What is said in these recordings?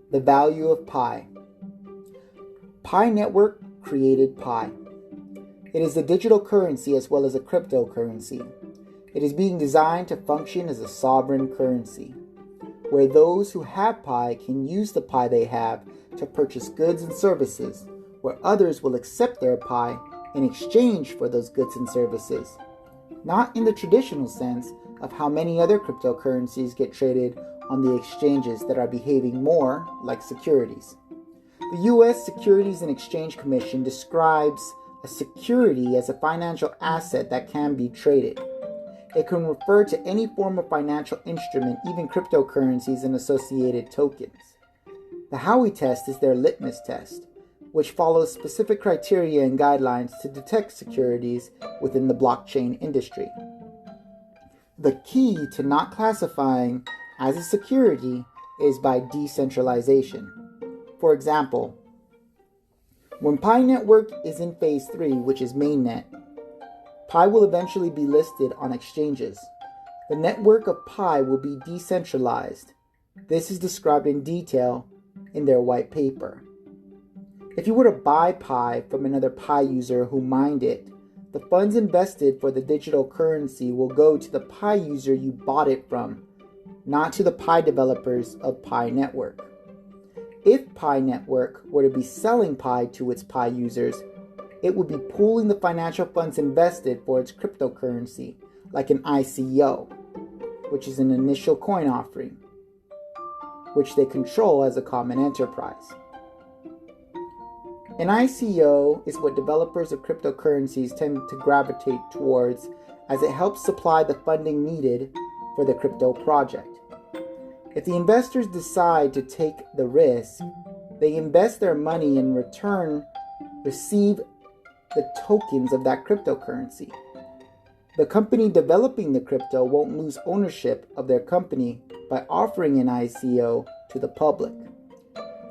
The value of Pi. Pi Network created Pi. It is a digital currency as well as a cryptocurrency. It is being designed to function as a sovereign currency, where those who have Pi can use the Pi they have to purchase goods and services, where others will accept their Pi in exchange for those goods and services. Not in the traditional sense of how many other cryptocurrencies get traded on the exchanges that are behaving more like securities. The U.S. Securities and Exchange Commission describes a security as a financial asset that can be traded. It can refer to any form of financial instrument, even cryptocurrencies and associated tokens. The Howey test is their litmus test, which follows specific criteria and guidelines to detect securities within the blockchain industry. The key to not classifying as a security is by decentralization. For example, when Pi Network is in phase 3, which is mainnet, Pi will eventually be listed on exchanges. The network of Pi will be decentralized. This is described in detail in their white paper. If you were to buy Pi from another Pi user who mined it, the funds invested for the digital currency will go to the Pi user you bought it from, not to the Pi developers of Pi Network. If Pi Network were to be selling Pi to its Pi users, it would be pooling the financial funds invested for its cryptocurrency, like an ICO, which is an initial coin offering, which they control as a common enterprise. An ICO is what developers of cryptocurrencies tend to gravitate towards, as it helps supply the funding needed for the crypto project. If the investors decide to take the risk, they invest their money and in return receive the tokens of that cryptocurrency. The company developing the crypto won't lose ownership of their company by offering an ICO to the public.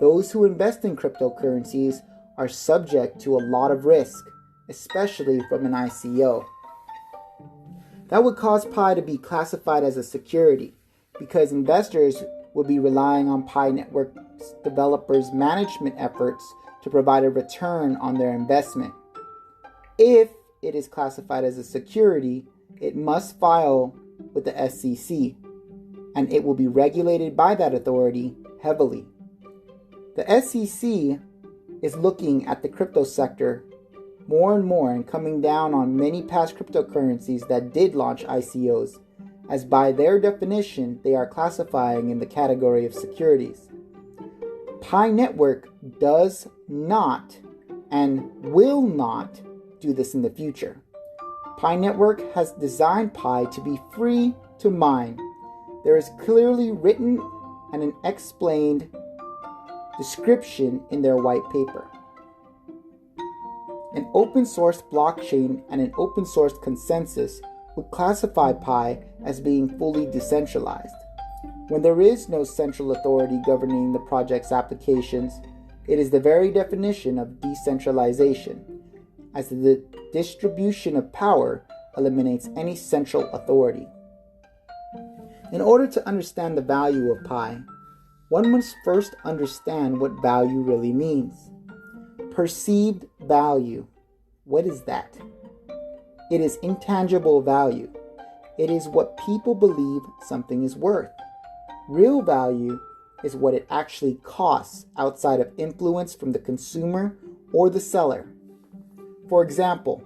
Those who invest in cryptocurrencies are subject to a lot of risk, especially from an ICO. That would cause Pi to be classified as a security, because investors will be relying on Pi Network developers' management efforts to provide a return on their investment. If it is classified as a security, it must file with the SEC, and it will be regulated by that authority heavily. The SEC is looking at the crypto sector more and more and coming down on many past cryptocurrencies that did launch ICOs, as by their definition, they are classifying in the category of securities. Pi Network does not and will not do this in the future. Pi Network has designed Pi to be free to mine. There is clearly written and an explained description in their white paper. An open source blockchain and an open source consensus would classify Pi as being fully decentralized. When there is no central authority governing the project's applications, it is the very definition of decentralization, as the distribution of power eliminates any central authority. In order to understand the value of Pi, one must first understand what value really means. Perceived value. What is that? It is intangible value. It is what people believe something is worth. Real value is what it actually costs outside of influence from the consumer or the seller. For example,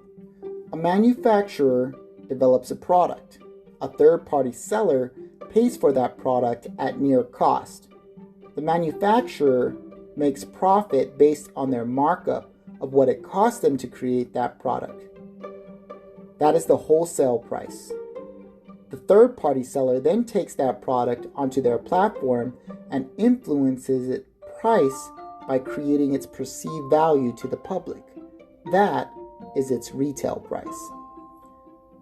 a manufacturer develops a product. A third-party seller pays for that product at near cost. The manufacturer makes profit based on their markup of what it cost them to create that product. That is the wholesale price. The third-party seller then takes that product onto their platform and influences its price by creating its perceived value to the public. That is its retail price.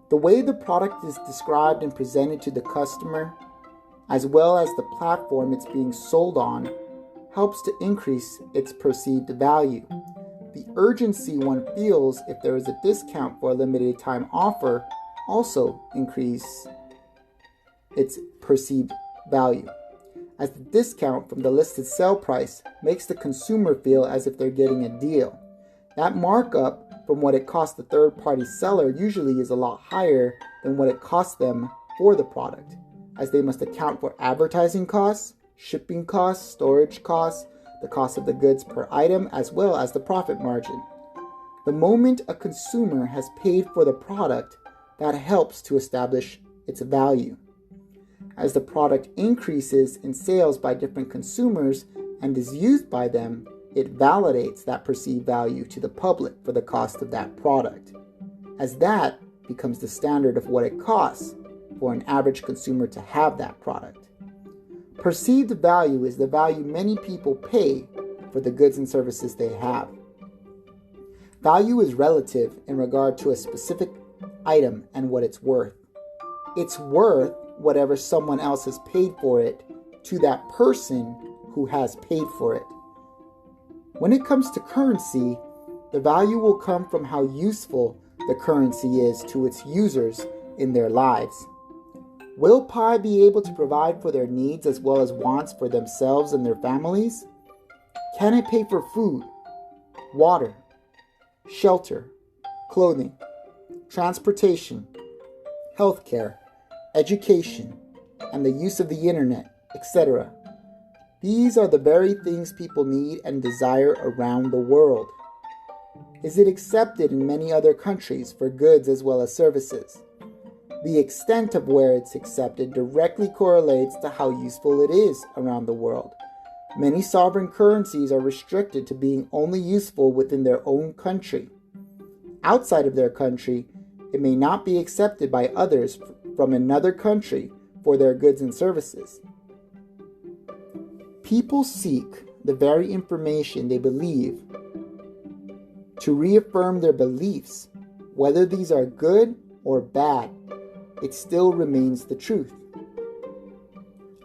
The way the product is described and presented to the customer, as well as the platform it's being sold on, helps to increase its perceived value. The urgency one feels if there is a discount for a limited time offer also increase its perceived value. as the discount from the listed sale price makes the consumer feel as if they're getting a deal. That markup from what it costs the third-party seller usually is a lot higher than what it costs them for the product, as they must account for advertising costs, shipping costs, storage costs, the cost of the goods per item, as well as the profit margin. The moment a consumer has paid for the product, that helps to establish its value. As the product increases in sales by different consumers and is used by them, it validates that perceived value to the public for the cost of that product, as that becomes the standard of what it costs for an average consumer to have that product. Perceived value is the value many people pay for the goods and services they have. Value is relative in regard to a specific item and what it's worth. It's worth whatever someone else has paid for it to that person who has paid for it. When it comes to currency, the value will come from how useful the currency is to its users in their lives. Will Pi be able to provide for their needs as well as wants for themselves and their families? Can it pay for food, water, shelter, clothing, transportation, healthcare, education, and the use of the internet, etc.? These are the very things people need and desire around the world. Is it accepted in many other countries for goods as well as services? The extent of where it's accepted directly correlates to how useful it is around the world. Many sovereign currencies are restricted to being only useful within their own country. Outside of their country, it may not be accepted by others from another country for their goods and services. People seek the very information they believe to reaffirm their beliefs. Whether these are good or bad, it still remains the truth.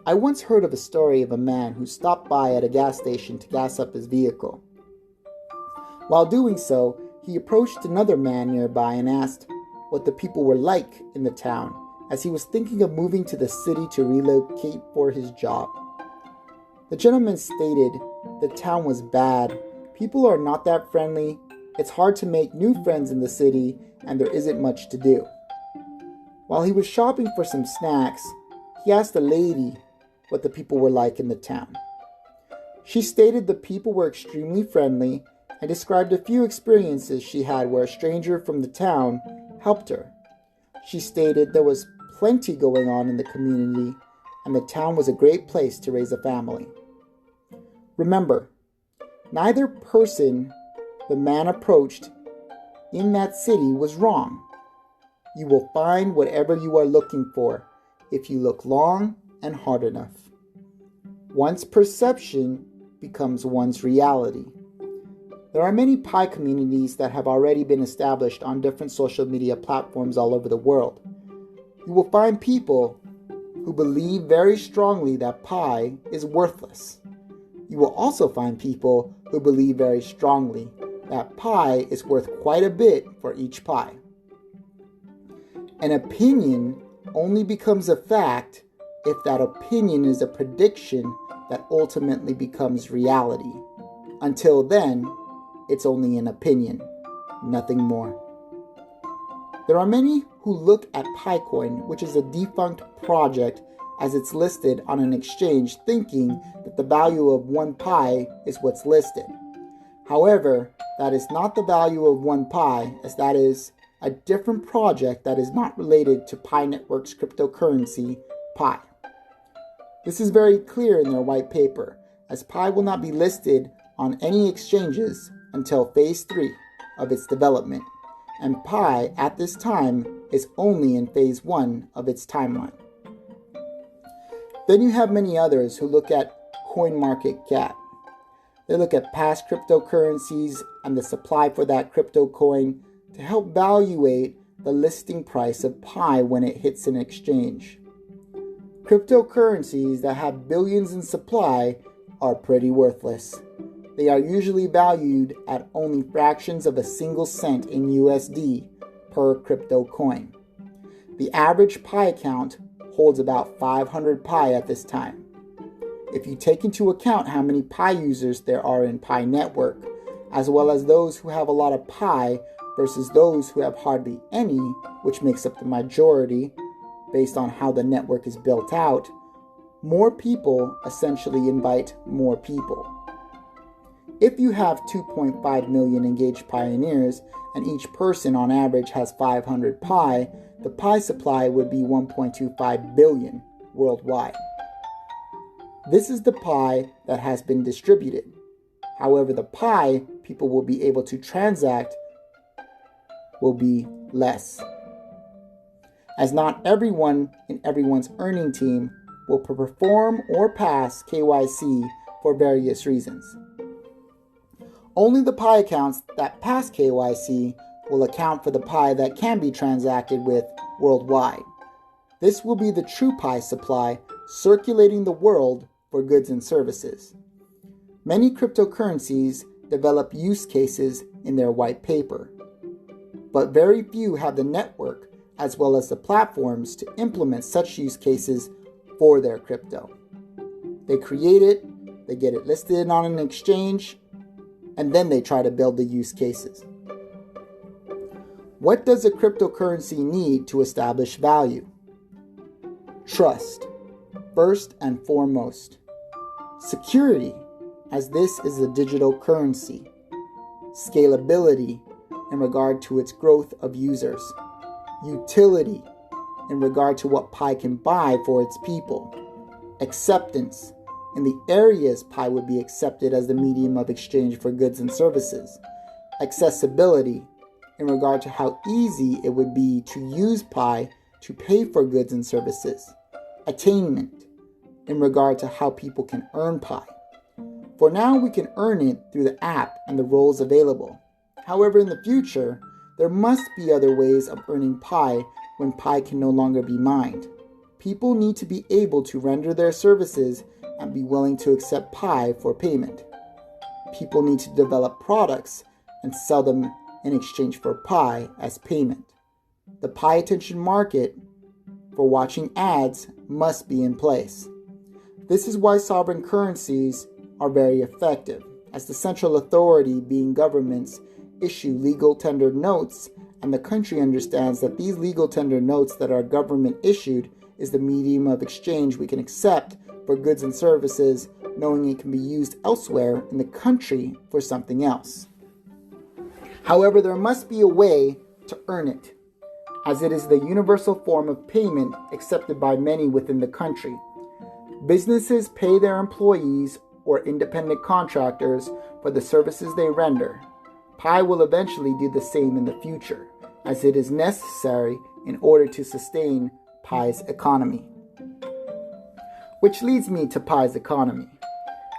I once heard of a story of a man who stopped by at a gas station to gas up his vehicle. While doing so, he approached another man nearby and asked what the people were like in the town, as he was thinking of moving to the city to relocate for his job. The gentleman stated the town was bad, people are not that friendly, it's hard to make new friends in the city, and there isn't much to do. While he was shopping for some snacks, he asked a lady what the people were like in the town. She stated the people were extremely friendly and described a few experiences she had where a stranger from the town helped her. She stated there was plenty going on in the community and the town was a great place to raise a family. Remember, neither person the man approached in that city was wrong. You will find whatever you are looking for if you look long and hard enough. One's perception becomes one's reality. There are many Pi communities that have already been established on different social media platforms all over the world. You will find people who believe very strongly that Pi is worthless. You will also find people who believe very strongly that Pi is worth quite a bit for each Pi. An opinion only becomes a fact if that opinion is a prediction that ultimately becomes reality. Until then, it's only an opinion, nothing more. There are many who look at PiCoin, which is a defunct project, as it's listed on an exchange, thinking that the value of 1 Pi is what's listed. However, that is not the value of 1 Pi, as that is a different project that is not related to Pi Network's cryptocurrency, Pi. This is very clear in their white paper, as Pi will not be listed on any exchanges until Phase 3 of its development, and Pi at this time is only in Phase 1 of its timeline. Then you have many others who look at CoinMarketCap. They look at past cryptocurrencies and the supply for that crypto coin to help evaluate the listing price of Pi when it hits an exchange. Cryptocurrencies that have billions in supply are pretty worthless. They are usually valued at only fractions of a single cent in USD per crypto coin. The average Pi account holds about 500 Pi at this time. if you take into account how many Pi users there are in Pi Network, as well as those who have a lot of Pi versus those who have hardly any, which makes up the majority based on how the network is built out, more people essentially invite more people. If you have 2.5 million engaged pioneers and each person on average has 500 Pi, the Pi supply would be 1.25 billion worldwide. This is the Pi that has been distributed. However, the Pi people will be able to transact will be less, as not everyone in everyone's earning team will perform or pass KYC for various reasons. Only the Pi accounts that pass KYC will account for the Pi that can be transacted with worldwide. This will be the true Pi supply circulating the world for goods and services. Many cryptocurrencies develop use cases in their white paper, but very few have the network as well as the platforms to implement such use cases for their crypto. They create it, they get it listed on an exchange, and then they try to build the use cases. What does a cryptocurrency need to establish value? Trust, first and foremost. Security, as this is a digital currency. Scalability, in regard to its growth of users. Utility, in regard to what Pi can buy for its people. Acceptance, in the areas Pi would be accepted as the medium of exchange for goods and services. Accessibility, in regard to how easy it would be to use Pi to pay for goods and services. Attainment, in regard to how people can earn Pi. For now, we can earn it through the app and the roles available. However, in the future, there must be other ways of earning Pi when Pi can no longer be mined. People need to be able to render their services and be willing to accept Pi for payment. People need to develop products and sell them in exchange for Pi as payment. The Pi attention market for watching ads must be in place. This is why sovereign currencies are very effective, as the central authority, being governments, issue legal tender notes, and the country understands that these legal tender notes that are government issued is the medium of exchange we can accept for goods and services, knowing it can be used elsewhere in the country for something else. However, there must be a way to earn it, as it is the universal form of payment accepted by many within the country. Businesses pay their employees or independent contractors for the services they render. Pi will eventually do the same in the future, as it is necessary in order to sustain Pi's economy. Which leads me to Pi's economy.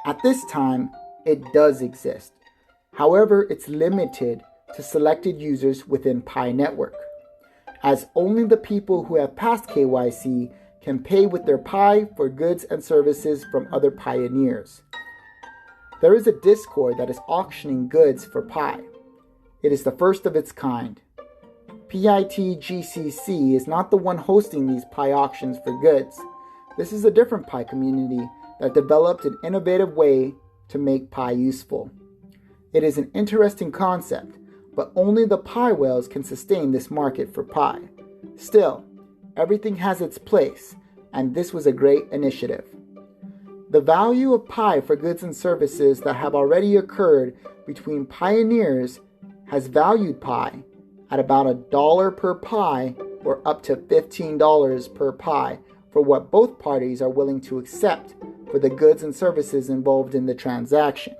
At this time, it does exist. However, it's limited to selected users within Pi Network, as only the people who have passed KYC can pay with their Pi for goods and services from other pioneers. There is a Discord that is auctioning goods for Pi. It is the first of its kind. PITGCC is not the one hosting these Pi auctions for goods. This is a different Pi community that developed an innovative way to make Pi useful. It is an interesting concept, but only the Pi whales can sustain this market for Pi. Still, everything has its place, and this was a great initiative. The value of Pi for goods and services that have already occurred between pioneers has valued Pi at about $1 per Pi or up to $15 per Pi for what both parties are willing to accept for the goods and services involved in the transaction.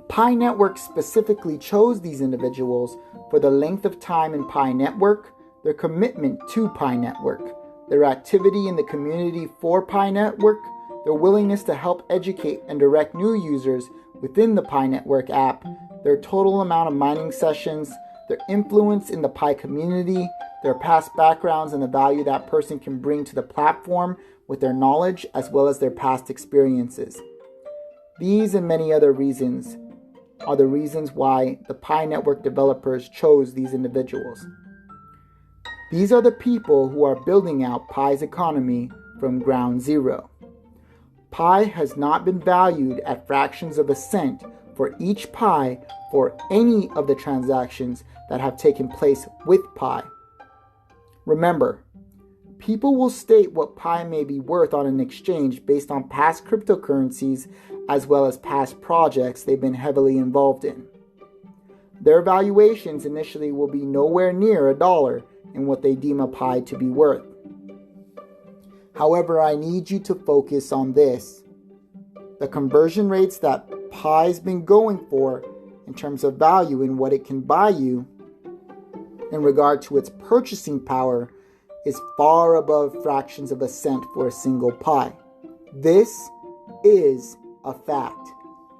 Pi Network specifically chose these individuals for the length of time in Pi Network, their commitment to Pi Network, their activity in the community for Pi Network, their willingness to help educate and direct new users within the Pi Network app, their total amount of mining sessions, their influence in the Pi community, their past backgrounds, and the value that person can bring to the platform with their knowledge as well as their past experiences. These and many other reasons are the reasons why the Pi Network developers chose these individuals. These are the people who are building out Pi's economy from ground zero. Pi has not been valued at fractions of a cent for each Pi for any of the transactions that have taken place with Pi. Remember, people will state what Pi may be worth on an exchange based on past cryptocurrencies as well as past projects they've been heavily involved in. Their valuations initially will be nowhere near $1 in what they deem a Pi to be worth. However, I need you to focus on this. The conversion rates that Pi's been going for in terms of value and what it can buy you in regard to its purchasing power is far above fractions of a cent for a single Pi. This is a fact,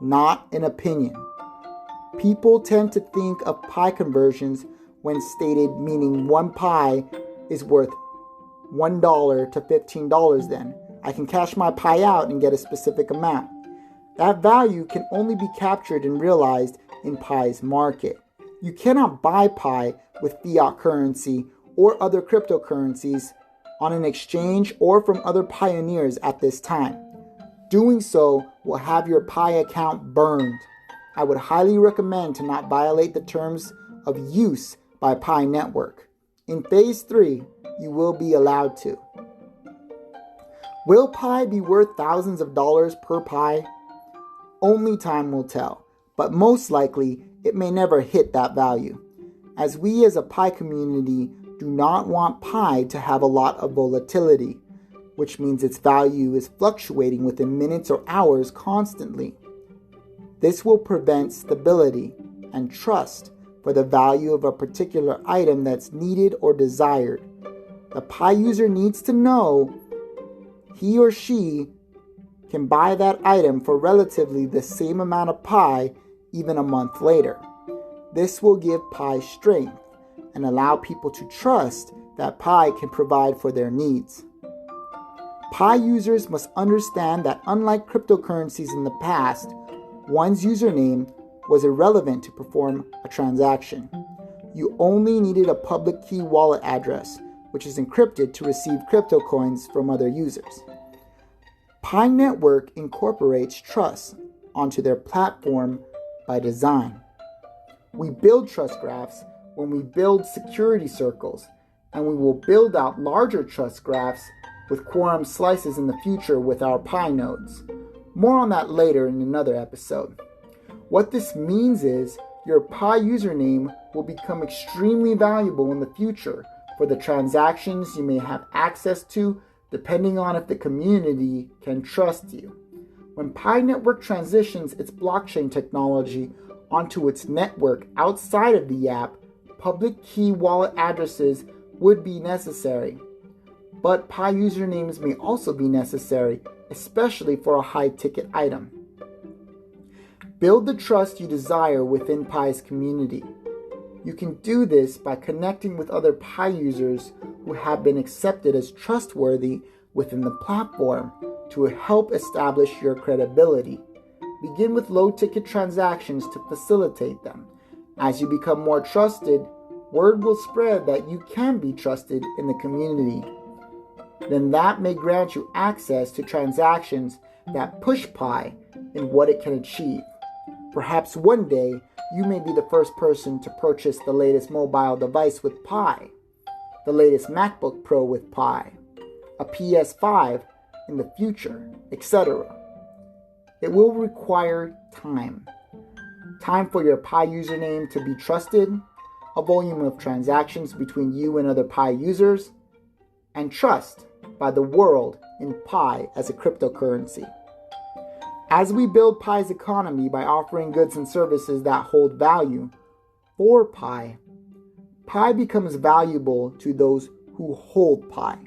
not an opinion. People tend to think of Pi conversions when stated meaning one Pi is worth $1 to $15 then. I can cash my Pi out and get a specific amount. That value can only be captured and realized in Pi's market. You cannot buy Pi with fiat currency or other cryptocurrencies on an exchange or from other pioneers at this time. Doing so will have your Pi account burned. I would highly recommend to not violate the terms of use by Pi Network. In Phase 3, you will be allowed to. Will Pi be worth thousands of dollars per Pi? Only time will tell, but most likely it may never hit that value, as we as a Pi community do not want Pi to have a lot of volatility, which means its value is fluctuating within minutes or hours constantly. This will prevent stability and trust for the value of a particular item that's needed or desired. The Pi user needs to know he or she can buy that item for relatively the same amount of Pi even a month later. This will give Pi strength and allow people to trust that Pi can provide for their needs. Pi users must understand that unlike cryptocurrencies in the past, one's username was irrelevant to perform a transaction. You only needed a public key wallet address, which is encrypted to receive crypto coins from other users. Pi Network incorporates trust onto their platform by design. We build trust graphs when we build security circles, and we will build out larger trust graphs with quorum slices in the future with our Pi nodes. More on that later in another episode. What this means is your Pi username will become extremely valuable in the future for the transactions you may have access to, depending on if the community can trust you. When Pi Network transitions its blockchain technology onto its network outside of the app, public key wallet addresses would be necessary. But Pi usernames may also be necessary, especially for a high-ticket item. Build the trust you desire within Pi's community. You can do this by connecting with other Pi users who have been accepted as trustworthy within the platform to help establish your credibility. Begin with low-ticket transactions to facilitate them. As you become more trusted, word will spread that you can be trusted in the community. Then that may grant you access to transactions that push Pi in what it can achieve. Perhaps one day, you may be the first person to purchase the latest mobile device with Pi, the latest MacBook Pro with Pi, a PS5 in the future, etc. It will require time. Time for your Pi username to be trusted, a volume of transactions between you and other Pi users, and trust by the world in Pi as a cryptocurrency. As we build Pi's economy by offering goods and services that hold value for Pi, Pi becomes valuable to those who hold Pi.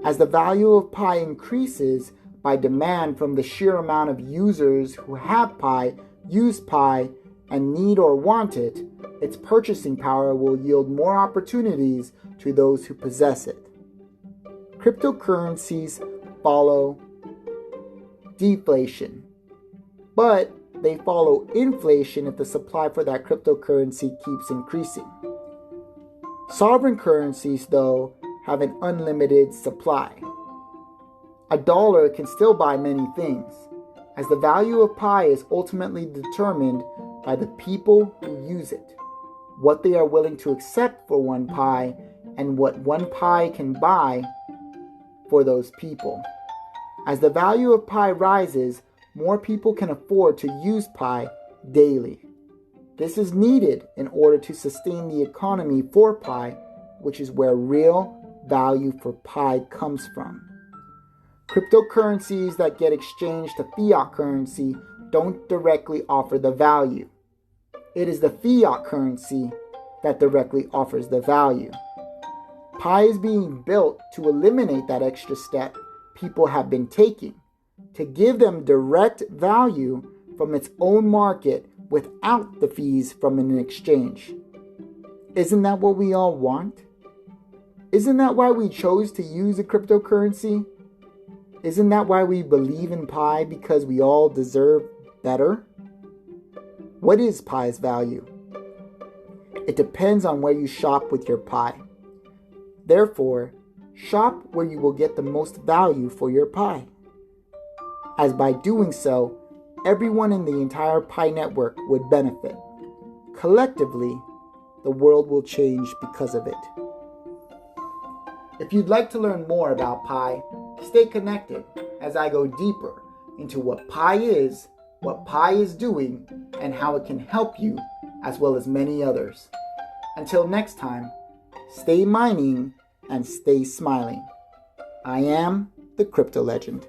As the value of Pi increases by demand from the sheer amount of users who have Pi, use Pi, and need or want it, its purchasing power will yield more opportunities to those who possess it. Cryptocurrencies follow deflation, but they follow inflation if the supply for that cryptocurrency keeps increasing. Sovereign currencies, though, have an unlimited supply. A dollar can still buy many things, as the value of pi is ultimately determined by the people who use it, what they are willing to accept for one pi, and what one pi can buy for those people. As the value of pi rises, more people can afford to use pi daily. This is needed in order to sustain the economy for pi, which is where real value for pi comes from. Cryptocurrencies that get exchanged to fiat currency don't directly offer the value. It is the fiat currency that directly offers the value. Pi is being built to eliminate that extra step people have been taking, to give them direct value from its own market without the fees from an exchange. Isn't that what we all want? Isn't that why we chose to use a cryptocurrency? Isn't that why we believe in pi, because we all deserve better? What is pi's value? It depends on where you shop with your pi. Therefore, shop where you will get the most value for your pi, as by doing so, everyone in the entire pi network would benefit. Collectively, the world will change because of it. If you'd like to learn more about pi, stay connected as I go deeper into what pi is doing, and how it can help you as well as many others. Until next time, stay mining and stay smiling. I am the Crypto Legend.